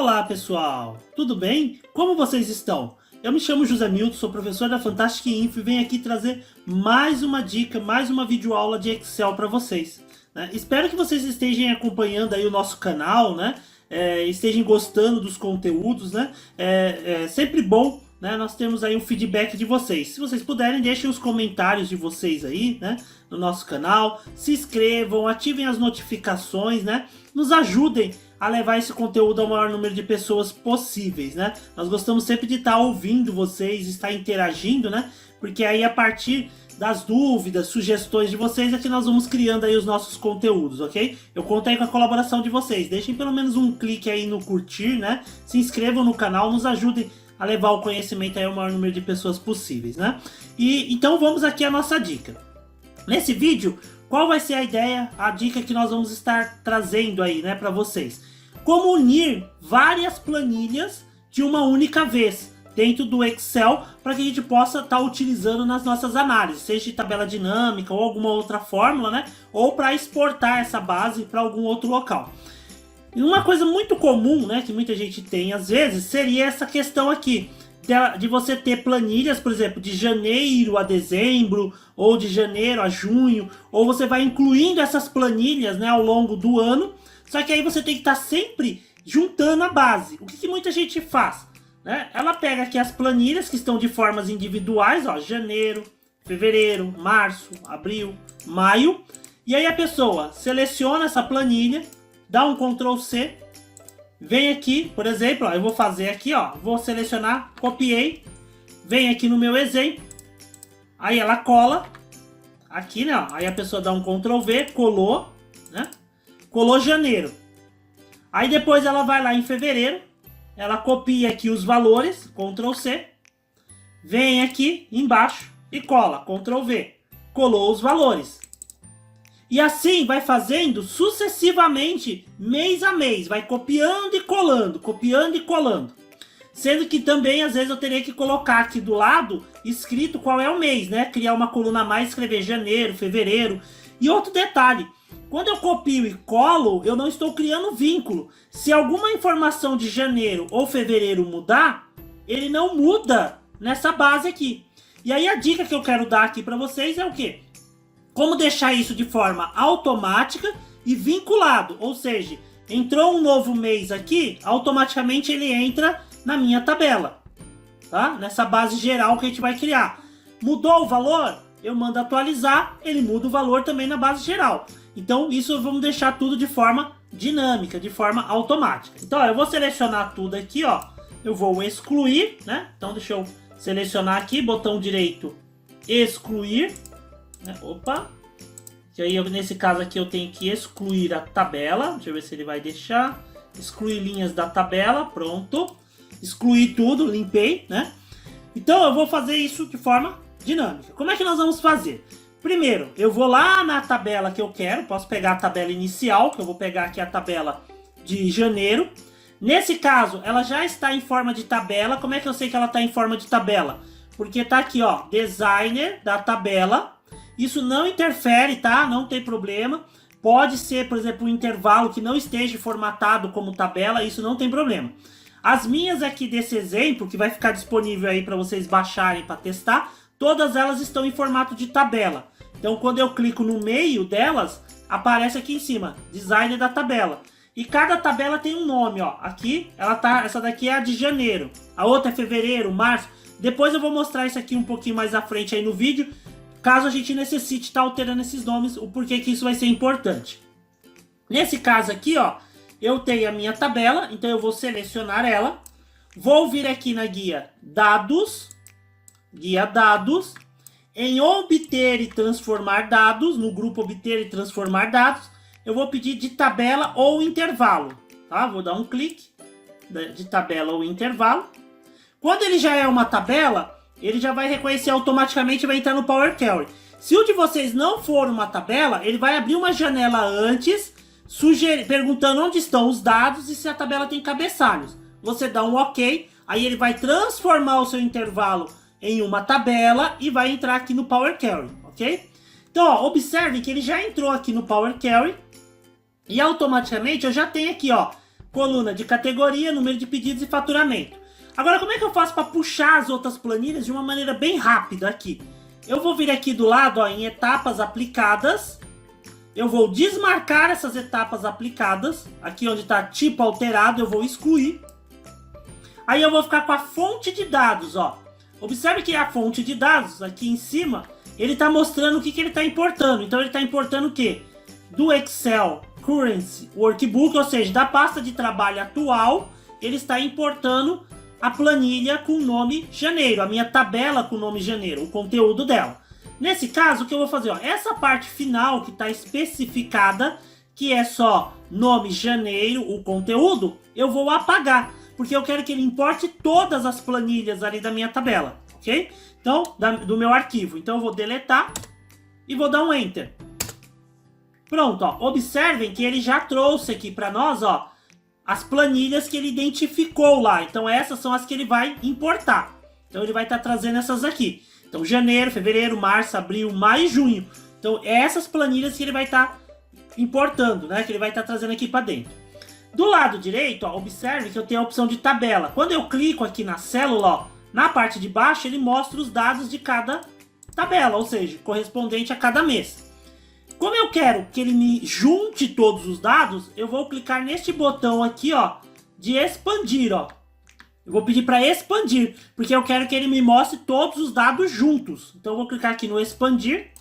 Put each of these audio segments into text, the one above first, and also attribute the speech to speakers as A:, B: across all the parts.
A: Olá pessoal, tudo bem? Como vocês estão? Eu me chamo José Milton, sou professor da Fantastic Info e venho aqui trazer mais uma dica, mais uma videoaula de Excel para vocês, né? Espero que vocês estejam acompanhando aí o nosso canal, né? Estejam gostando dos conteúdos, né? É sempre bom, né? Nós temos aí o feedback de vocês. Se vocês puderem, deixem os comentários de vocês aí, né? No nosso canal, se inscrevam, ativem as notificações, né? Nos ajudem a levar esse conteúdo ao maior número de pessoas possíveis, né? Nós gostamos sempre de estar ouvindo vocês, estar interagindo, né? Porque aí a partir das dúvidas, sugestões de vocês é que nós vamos criando aí os nossos conteúdos, ok? Eu conto aí com a colaboração de vocês. Deixem pelo menos um clique aí no curtir, né? Se inscrevam no canal, nos ajudem a levar o conhecimento aí ao maior número de pessoas possíveis, né? Então vamos aqui à nossa dica. Nesse vídeo, qual vai ser a ideia, a dica que nós vamos estar trazendo aí, né, para vocês? Como unir várias planilhas de uma única vez dentro do Excel para que a gente possa estar utilizando nas nossas análises, seja de tabela dinâmica ou alguma outra fórmula, né? Ou para exportar essa base para algum outro local. E uma coisa muito comum, né, que muita gente tem às vezes, seria essa questão aqui de você ter planilhas, por exemplo, de janeiro a dezembro, ou de janeiro a junho, ou você vai incluindo essas planilhas, né, ao longo do ano, só que aí você tem que estar sempre juntando a base. O que muita gente faz? Né? Ela pega aqui as planilhas que estão de formas individuais, ó, janeiro, fevereiro, março, abril, maio, e aí a pessoa seleciona essa planilha, dá um Ctrl C, vem aqui, por exemplo, ó, eu vou fazer aqui, ó, vou selecionar, copiei, vem aqui no meu exemplo, aí ela cola, aqui, né, ó, aí a pessoa dá um Ctrl V, colou, né, colou janeiro, aí depois ela vai lá em fevereiro, ela copia aqui os valores, Ctrl C, vem aqui embaixo e cola, Ctrl V, colou os valores. E assim vai fazendo sucessivamente, mês a mês, vai copiando e colando, copiando e colando. Sendo que também, às vezes, eu teria que colocar aqui do lado, escrito qual é o mês, né? Criar uma coluna a mais, escrever janeiro, fevereiro. E outro detalhe, quando eu copio e colo, eu não estou criando vínculo. Se alguma informação de janeiro ou fevereiro mudar, ele não muda nessa base aqui. E aí a dica que eu quero dar aqui para vocês é o quê? Como deixar isso de forma automática e vinculado. Ou seja, entrou um novo mês aqui, automaticamente ele entra na minha tabela. Tá? Nessa base geral que a gente vai criar. Mudou o valor? Eu mando atualizar, ele muda o valor também na base geral. Então isso vamos deixar tudo de forma dinâmica, de forma automática. Então ó, eu vou selecionar tudo aqui, ó. Eu vou excluir, né? Então deixa eu selecionar aqui, botão direito, excluir. Opa, que aí nesse caso aqui eu tenho que excluir a tabela, deixa eu ver se ele vai deixar, excluir linhas da tabela, pronto, excluir tudo, limpei, né? Então eu vou fazer isso de forma dinâmica. Como é que nós vamos fazer? Primeiro, eu vou lá na tabela que eu quero, posso pegar a tabela inicial, que eu vou pegar aqui a tabela de janeiro. Nesse caso, ela já está em forma de tabela. Como é que eu sei que ela está em forma de tabela? Porque tá aqui, ó, designer da tabela. Isso não interfere, tá? Não tem problema. Pode ser, por exemplo, um intervalo que não esteja formatado como tabela, isso não tem problema. As minhas aqui desse exemplo, que vai ficar disponível aí para vocês baixarem para testar, todas elas estão em formato de tabela. Então, quando eu clico no meio delas, aparece aqui em cima, design da tabela. E cada tabela tem um nome, ó. Aqui, essa daqui é a de janeiro. A outra é fevereiro, março. Depois eu vou mostrar isso aqui um pouquinho mais à frente aí no vídeo, caso a gente necessite estar alterando esses nomes, o porquê que isso vai ser importante. Nesse caso aqui, ó, eu tenho a minha tabela, então eu vou selecionar ela. Vou vir aqui na guia dados, em obter e transformar dados, no grupo obter e transformar dados, eu vou pedir de tabela ou intervalo, tá? Vou dar um clique de tabela ou intervalo. Quando ele já é uma tabela, ele já vai reconhecer automaticamente e vai entrar no Power Query. Se o de vocês não for uma tabela, ele vai abrir uma janela antes, perguntando onde estão os dados e se a tabela tem cabeçalhos. Você dá um OK, aí ele vai transformar o seu intervalo em uma tabela e vai entrar aqui no Power Query, ok? Então, ó, observe que ele já entrou aqui no Power Query e automaticamente eu já tenho aqui, ó, coluna de categoria, número de pedidos e faturamento. Agora, como é que eu faço para puxar as outras planilhas de uma maneira bem rápida aqui? Eu vou vir aqui do lado, ó, em etapas aplicadas. Eu vou desmarcar essas etapas aplicadas. Aqui onde está tipo alterado, eu vou excluir. Aí eu vou ficar com a fonte de dados, ó. Observe que a fonte de dados, aqui em cima, ele está mostrando o que ele está importando. Então ele está importando o quê? Do Excel Currency Workbook, ou seja, da pasta de trabalho atual, ele está importando a planilha com o nome janeiro, a minha tabela com o nome janeiro, o conteúdo dela. Nesse caso, o que eu vou fazer? Ó, essa parte final que está especificada, que é só nome janeiro, o conteúdo, eu vou apagar, porque eu quero que ele importe todas as planilhas ali da minha tabela, ok? Então, do meu arquivo. Então eu vou deletar e vou dar um Enter. Pronto, ó. Observem que ele já trouxe aqui para nós, ó, as planilhas que ele identificou lá. Então essas são as que ele vai importar. Então ele vai estar trazendo essas aqui. Então janeiro, fevereiro, março, abril, maio e junho. Então essas planilhas que ele vai estar importando, né? Que ele vai estar trazendo aqui para dentro. Do lado direito, ó, observe que eu tenho a opção de tabela. Quando eu clico aqui na célula, ó, na parte de baixo ele mostra os dados de cada tabela, ou seja, correspondente a cada mês. Como eu quero que ele me junte todos os dados, eu vou clicar neste botão aqui, ó, de expandir, ó. Eu vou pedir para expandir, porque eu quero que ele me mostre todos os dados juntos. Então eu vou clicar aqui no expandir.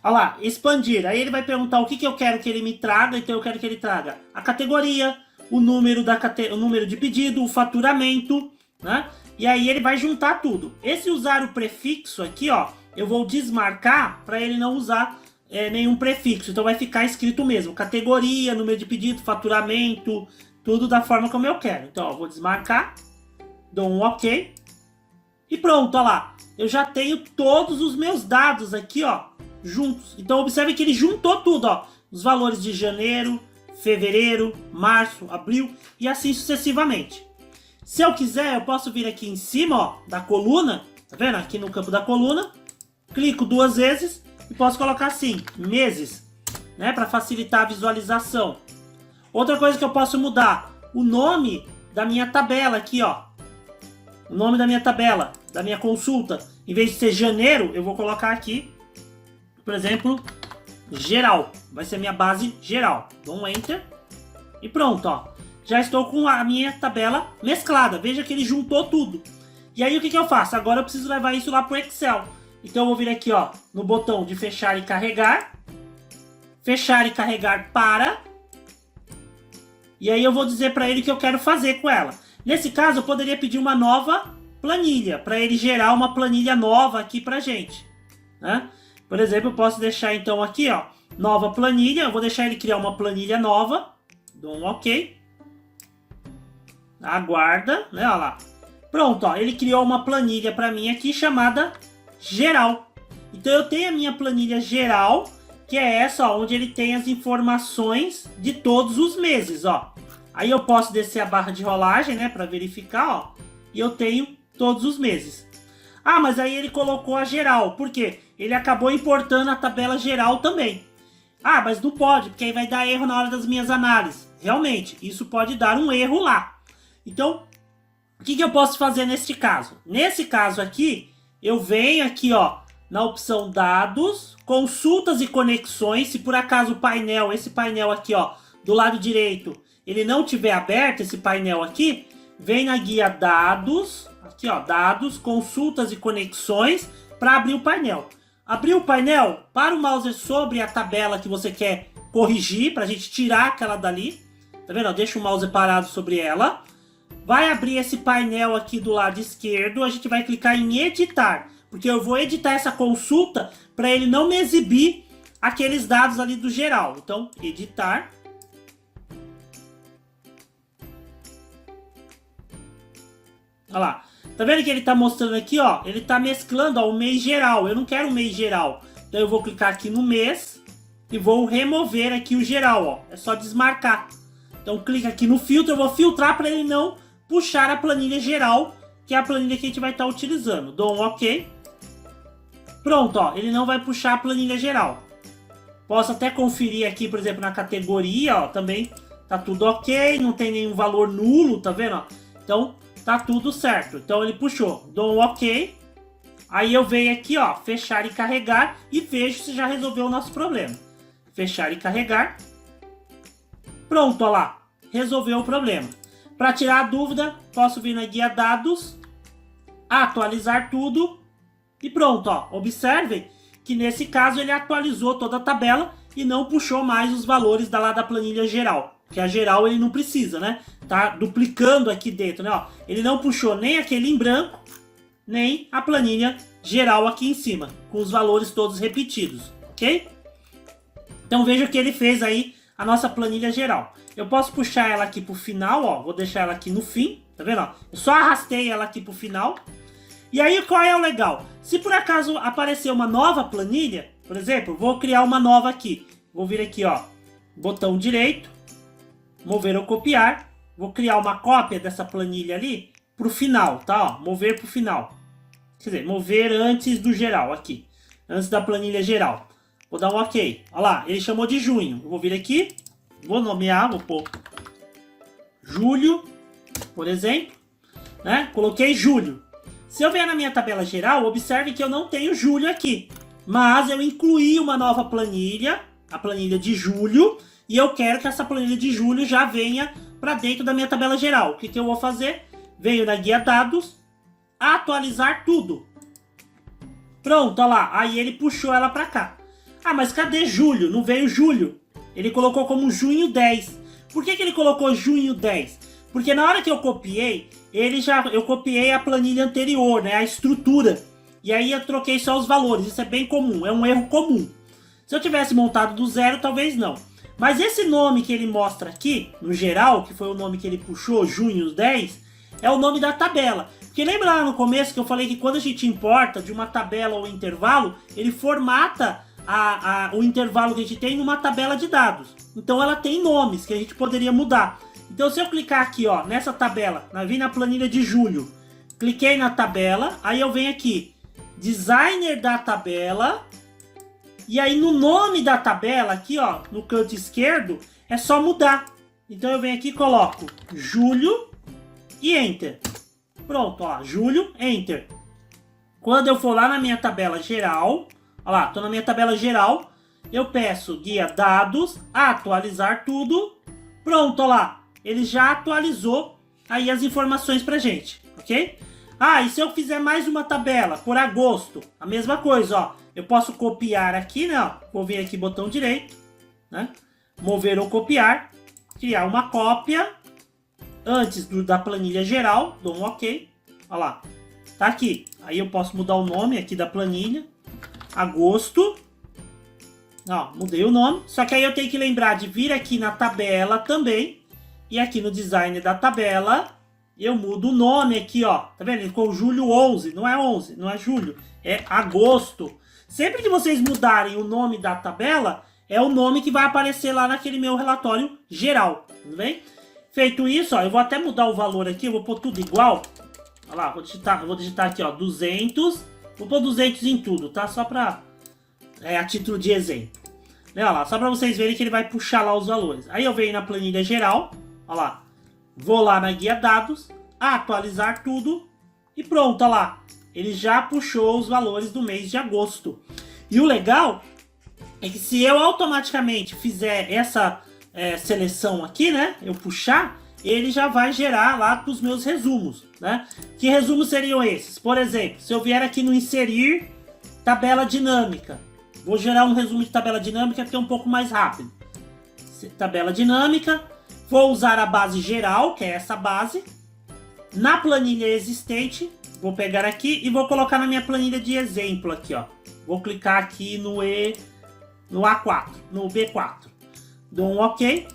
A: Olha lá, expandir. Aí ele vai perguntar o que eu quero que ele me traga. Então eu quero que ele traga a categoria, o número, o número de pedido, o faturamento, né? E aí ele vai juntar tudo. Esse usar o prefixo aqui, ó, eu vou desmarcar para ele não usar nenhum prefixo. Então vai ficar escrito mesmo. Categoria, número de pedido, faturamento, tudo da forma como eu quero. Então, ó, vou desmarcar. Dou um OK. E pronto, ó lá. Eu já tenho todos os meus dados aqui, ó, juntos. Então observe que ele juntou tudo, ó. Os valores de janeiro, fevereiro, março, abril e assim sucessivamente. Se eu quiser, eu posso vir aqui em cima, ó, da coluna. Tá vendo? Aqui no campo da coluna. Clico duas vezes e posso colocar assim, meses, né, para facilitar a visualização. Outra coisa que eu posso mudar, o nome da minha tabela aqui, ó. O nome da minha tabela, da minha consulta, em vez de ser janeiro, eu vou colocar aqui, por exemplo, geral. Vai ser minha base geral. Dou um Enter e pronto, ó. Já estou com a minha tabela mesclada. Veja que ele juntou tudo. E aí o que eu faço? Agora eu preciso levar isso lá para o Excel. Então eu vou vir aqui, ó, no botão de fechar e carregar. Fechar e carregar para. E aí eu vou dizer para ele o que eu quero fazer com ela. Nesse caso eu poderia pedir uma nova planilha, para ele gerar uma planilha nova aqui pra gente, né? Por exemplo, eu posso deixar então aqui, ó, nova planilha. Eu vou deixar ele criar uma planilha nova. Dou um OK. Aguarda, né? Olha lá. Pronto, ó, ele criou uma planilha para mim aqui chamada geral. Então eu tenho a minha planilha geral, que é essa, ó, onde ele tem as informações de todos os meses, ó. Aí eu posso descer a barra de rolagem, né, para verificar, ó, e eu tenho todos os meses. Ah, mas aí ele colocou a geral, por quê? Ele acabou importando a tabela geral também. Ah, mas não pode, porque aí vai dar erro na hora das minhas análises. Realmente, isso pode dar um erro lá. Então, o que eu posso fazer neste caso? Nesse caso aqui, eu venho aqui, ó, na opção dados, consultas e conexões. Se por acaso o painel, esse painel aqui, ó, do lado direito, ele não tiver aberto, esse painel aqui, vem na guia dados, aqui, ó, dados, consultas e conexões, para abrir o painel. Abrir o painel, para o mouse sobre a tabela que você quer corrigir, para a gente tirar aquela dali. Tá vendo? Deixa o mouse parado sobre ela. Vai abrir esse painel aqui do lado esquerdo, a gente vai clicar em editar, porque eu vou editar essa consulta para ele não me exibir aqueles dados ali do geral. Então, editar. Olha lá. Tá vendo que ele tá mostrando aqui, ó? Ele tá mesclando, ó, o mês geral. Eu não quero o mês geral. Então eu vou clicar aqui no mês e vou remover aqui o geral, ó. É só desmarcar. Então clica aqui no filtro, eu vou filtrar para ele não puxar a planilha geral, que é a planilha que a gente vai estar utilizando. Dou um OK. Pronto, ó, ele não vai puxar a planilha geral. Posso até conferir aqui, por exemplo, na categoria, ó, também tá tudo ok, não tem nenhum valor nulo, tá vendo? Então, tá tudo certo. Então, ele puxou, dou um ok. Aí eu venho aqui, ó, fechar e carregar e vejo se já resolveu o nosso problema. Fechar e carregar. Pronto, ó lá, resolveu o problema. Para tirar a dúvida, posso vir na guia dados, atualizar tudo e pronto, ó. Observem que nesse caso ele atualizou toda a tabela e não puxou mais os valores lá da planilha geral. Porque a geral ele não precisa, né? Tá duplicando aqui dentro, né? Ó, ele não puxou nem aquele em branco, nem a planilha geral aqui em cima, com os valores todos repetidos, ok? Então veja que ele fez aí a nossa planilha geral. Eu posso puxar ela aqui pro final, ó, vou deixar ela aqui no fim, tá vendo? Ó? Eu só arrastei ela aqui pro final. E aí qual é o legal? Se por acaso aparecer uma nova planilha, por exemplo, vou criar uma nova aqui. Vou vir aqui, ó, botão direito, mover ou copiar. Vou criar uma cópia dessa planilha ali pro final, tá? Ó, mover pro final. Quer dizer, mover antes do geral aqui. Antes da planilha geral. Vou dar um ok. Olha lá, ele chamou de junho. Eu vou vir aqui, vou nomear, vou pôr julho, por exemplo. Né? Coloquei julho. Se eu vier na minha tabela geral, observe que eu não tenho julho aqui. Mas eu incluí uma nova planilha, a planilha de julho. E eu quero que essa planilha de julho já venha para dentro da minha tabela geral. O que, que eu vou fazer? Venho na guia dados, atualizar tudo. Pronto, olha lá. Aí ele puxou ela para cá. Ah, mas cadê julho? Não veio julho. Ele colocou como junho 10. Por que, que ele colocou junho 10? Porque na hora que eu copiei, eu copiei a planilha anterior, né? A estrutura. E aí eu troquei só os valores. Isso é bem comum, é um erro comum. Se eu tivesse montado do zero, talvez não. Mas esse nome que ele mostra aqui, no geral, que foi o nome que ele puxou, junho 10, é o nome da tabela. Porque lembra lá no começo que eu falei que quando a gente importa de uma tabela ou intervalo, ele formata o intervalo que a gente tem numa tabela de dados. Então ela tem nomes que a gente poderia mudar. Então se eu clicar aqui, ó, nessa tabela, vim na planilha de julho, cliquei na tabela, aí eu venho aqui, designer da tabela, e aí no nome da tabela, aqui ó, no canto esquerdo, é só mudar. Então eu venho aqui e coloco julho e enter. Pronto, ó, julho, enter. Quando eu for lá na minha tabela geral, ó lá, tô na minha tabela geral, eu peço guia dados, atualizar tudo, pronto, ó lá, ele já atualizou aí as informações pra gente, ok? Ah, e se eu fizer mais uma tabela por agosto, a mesma coisa, ó, eu posso copiar aqui, né, ó, vou vir aqui, botão direito, né, mover ou copiar, criar uma cópia, antes da planilha geral, dou um ok, ó lá, tá aqui, aí eu posso mudar o nome aqui da planilha, agosto, ó, mudei o nome, só que aí eu tenho que lembrar de vir aqui na tabela também, e aqui no design da tabela, eu mudo o nome aqui, ó, tá vendo? Ele ficou julho 11, não é 11, não é julho, é agosto. Sempre que vocês mudarem o nome da tabela, é o nome que vai aparecer lá naquele meu relatório geral, tudo bem? Feito isso, ó, eu vou até mudar o valor aqui, eu vou pôr tudo igual, olha lá, vou digitar aqui, ó, 200, vou pôr 200 em tudo, tá? Só pra, a título de exemplo. Né, olha lá, só pra vocês verem que ele vai puxar lá os valores. Aí eu venho na planilha geral, olha lá, vou lá na guia dados, atualizar tudo e pronto, olha lá. Ele já puxou os valores do mês de agosto. E o legal é que se eu automaticamente fizer essa seleção aqui, né, eu puxar, ele já vai gerar lá para os meus resumos, né? Que resumos seriam esses? Por exemplo, se eu vier aqui no inserir tabela dinâmica, vou gerar um resumo de tabela dinâmica que é um pouco mais rápido. Tabela dinâmica, vou usar a base geral, que é essa base. Na planilha existente, vou pegar aqui e vou colocar na minha planilha de exemplo aqui, ó. Vou clicar aqui no A4, no B4. Dou um OK.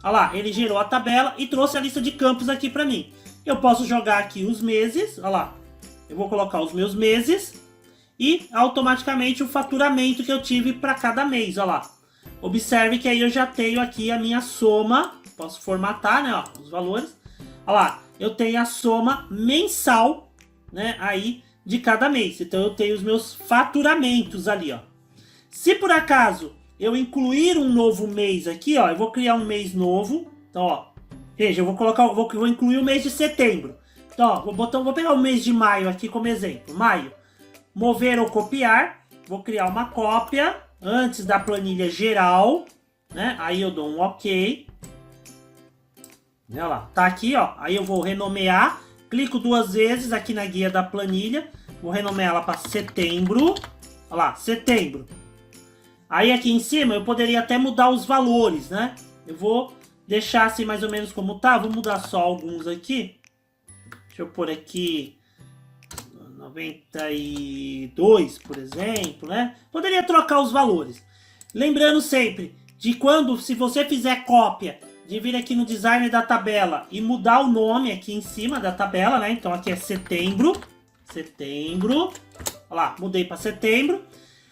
A: Olha lá, ele gerou a tabela e trouxe a lista de campos aqui para mim. Eu posso jogar aqui os meses, olha lá. Eu vou colocar os meus meses e automaticamente o faturamento que eu tive para cada mês, olha lá. Observe que aí eu já tenho aqui a minha soma, posso formatar, né, ó, os valores. Olha lá, eu tenho a soma mensal, né, aí de cada mês. Então eu tenho os meus faturamentos ali, ó. Se por acaso eu incluir um novo mês aqui, ó, eu vou criar um mês novo, Então, ó, veja, eu vou colocar, vou incluir o mês de setembro. Então, ó, vou pegar o mês de maio aqui como exemplo. Maio, mover ou copiar. Vou criar uma cópia antes da planilha geral, né? Aí eu dou um OK. Olha lá, tá aqui, ó. Aí eu vou renomear. Clico 2 vezes aqui na guia da planilha. Vou renomear ela para setembro. Olha lá, setembro. Aí aqui em cima eu poderia até mudar os valores, né? Eu vou deixar assim mais ou menos como tá. Vou mudar só alguns aqui. Deixa eu pôr aqui 92, por exemplo, né? Poderia trocar os valores. Lembrando sempre de quando, se você fizer cópia, de vir aqui no design da tabela e mudar o nome aqui em cima da tabela, né? Então aqui é setembro. Setembro. Olha lá, mudei para setembro.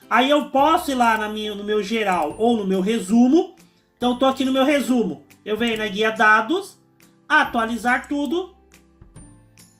A: Aí eu posso ir lá no meu geral ou no meu resumo. Então tô aqui no meu resumo. Eu venho na guia dados, atualizar tudo.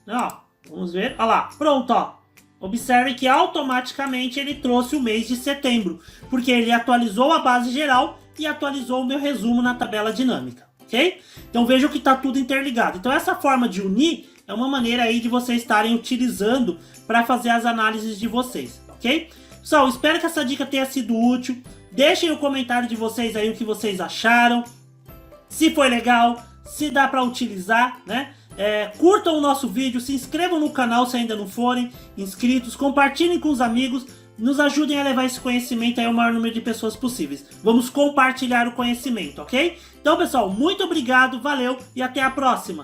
A: Ó, vamos ver. Olha lá, pronto, ó. Observe que automaticamente ele trouxe o mês de setembro, porque ele atualizou a base geral e atualizou o meu resumo na tabela dinâmica, ok? Então vejam que está tudo interligado. Então essa forma de unir é uma maneira aí de vocês estarem utilizando para fazer as análises de vocês, ok? Pessoal, espero que essa dica tenha sido útil. Deixem o comentário de vocês aí o que vocês acharam, se foi legal, se dá para utilizar, né? Curtam o nosso vídeo, se inscrevam no canal se ainda não forem inscritos, compartilhem com os amigos, nos ajudem a levar esse conhecimento aí ao maior número de pessoas possíveis. Vamos compartilhar o conhecimento, ok? Então, pessoal, muito obrigado, valeu e até a próxima!